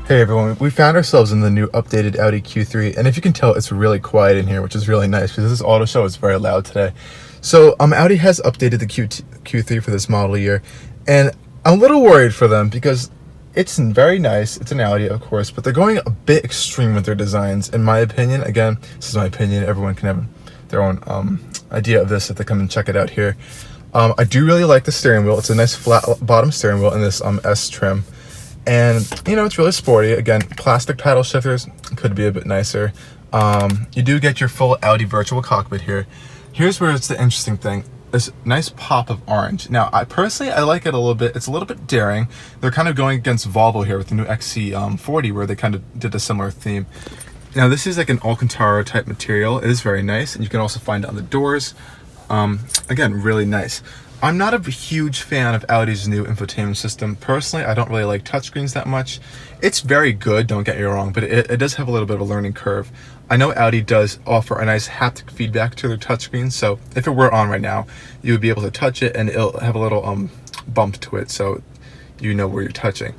Hey everyone, we found ourselves in the new updated Audi Q3, and if you can tell, it's really quiet in here, which is really nice because this auto show is very loud today. So Audi has updated the Q3 for this model year, and I'm a little worried for them because it's very nice. It's an Audi, of course, but they're going a bit extreme with their designs, in my opinion. Again, this is my opinion. Everyone can have their own idea of this if they come and check it out here. I do really like the steering wheel. It's a nice flat bottom steering wheel in this S trim. And, you know, it's really sporty. Again, plastic paddle shifters could be a bit nicer. You do get your full Audi virtual cockpit here. Here's where it's the interesting thing. This nice pop of orange. Now, I like it a little bit. It's a little bit daring. They're kind of going against Volvo here with the new XC40, where they kind of did a similar theme. Now, this is like an Alcantara type material. It is very nice, and you can also find it on the doors. Again, really nice. I'm not a huge fan of Audi's new infotainment system. Personally, I don't really like touchscreens that much. It's very good, don't get me wrong, but it does have a little bit of a learning curve. I know Audi does offer a nice haptic feedback to their touchscreen, so if it were on right now, you would be able to touch it and it'll have a little bump to it, so you know where you're touching.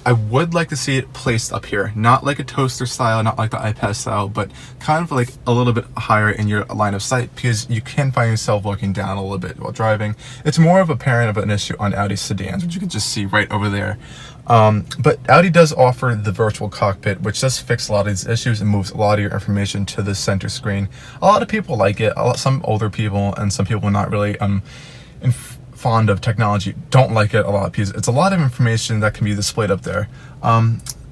I would like to see it placed up here, not like a toaster style, not like the iPad style, but kind of like a little bit higher in your line of sight, because you can find yourself looking down a little bit while driving. It's more of an issue on Audi sedans, which you can just see right over there. But Audi does offer the virtual cockpit, which does fix a lot of these issues and moves a lot of your information to the center screen. A lot of people like it. Some older people and some people not really fond of technology don't like it a lot because it's a lot of information that can be displayed up there.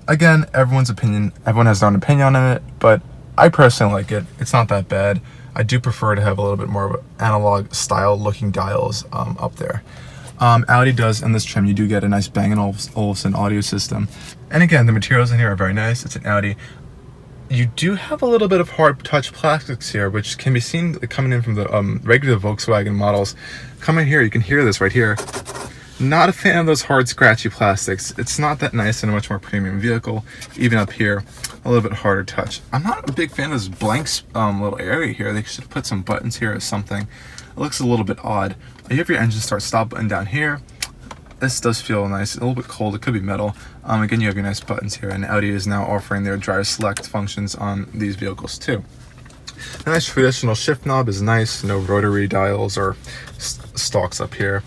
Again, everyone has their own opinion on it, but I personally like it. It's not that bad. I do prefer to have a little bit more of an analog style looking dials up there. Audi does, in this trim, you do get a nice Bang & Olufsen audio system. And again, the materials in here are very nice. It's an Audi. You do have a little bit of hard touch plastics here, which can be seen coming in from the regular Volkswagen models. Come in here, you can hear this right here. Not a fan of those hard scratchy plastics. It's not that nice in a much more premium vehicle. Even up here, a little bit harder touch. I'm not a big fan of this blank little area here. They should put some buttons here or something. It looks a little bit odd. You have your engine start stop button down here. This does feel nice, a little bit cold, it could be metal. Again, you have your nice buttons here, and Audi is now offering their driver select functions on these vehicles too. A nice traditional shift knob is nice, no rotary dials or stalks up here.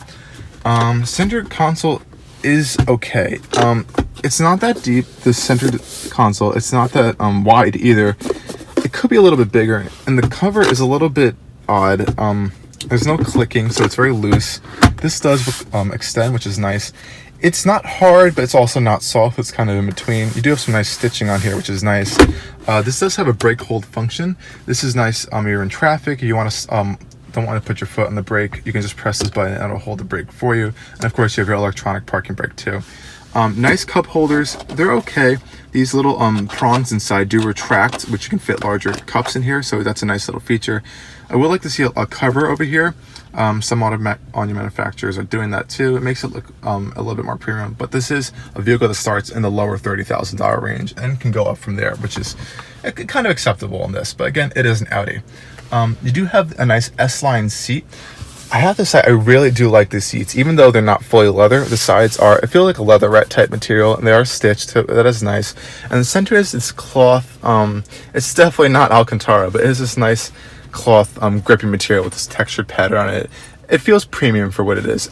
Center console is okay. It's not that deep, the center console, it's not that wide either. It could be a little bit bigger, and the cover is a little bit odd. There's no clicking, so it's very loose. This does extend, which is nice. It's not hard, but it's also not soft. It's kind of in between. You do have some nice stitching on here, which is nice. This does have a brake hold function. This is nice. You're in traffic. You want to don't want to put your foot on the brake. You can just press this button and it'll hold the brake for you. And of course, you have your electronic parking brake too. Nice cup holders. They're okay. These little prongs inside do retract, which you can fit larger cups in here. So that's a nice little feature. I would like to see a cover over here. Some auto manufacturers are doing that too. It makes it look a little bit more premium, but this is a vehicle that starts in the lower $30,000 range and can go up from there, which is kind of acceptable in this. But again, it is an Audi. You do have a nice S-line seat. I have to say, I really do like these seats, even though they're not fully leather. The sides are, I feel like a leatherette type material, and they are stitched, so that is nice. And the center is this cloth. It's definitely not Alcantara, but it is this nice cloth grippy material with this textured pattern on it. It feels premium for what it is.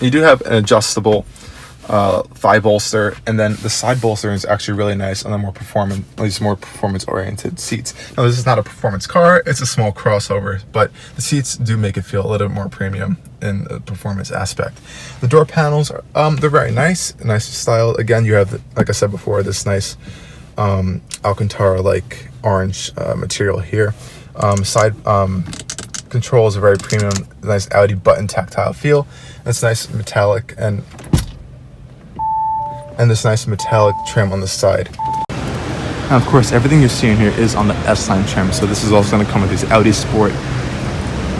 You do have an adjustable thigh bolster, and then the side bolster is actually really nice on the more performance oriented seats. Now, this is not a performance car, it's a small crossover, but the seats do make it feel a little bit more premium in the performance aspect. The door panels are they're very nice style. Again, you have, like I said before, this nice Alcantara like orange material here. Side controls are very premium, nice Audi button tactile feel. It's nice metallic and this nice metallic trim on the side. Now, of course, everything you're seeing here is on the S-line trim, so this is also going to come with these Audi Sport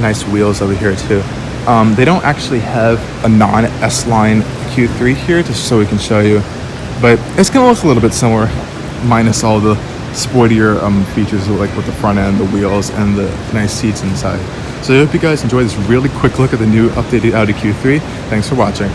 nice wheels over here too. They don't actually have a non-S-line Q3 here, just so we can show you, but it's going to look a little bit similar, minus all the sportier features like with the front end, the wheels, and the nice seats inside. So I hope you guys enjoy this really quick look at the new updated Audi Q3. Thanks for watching.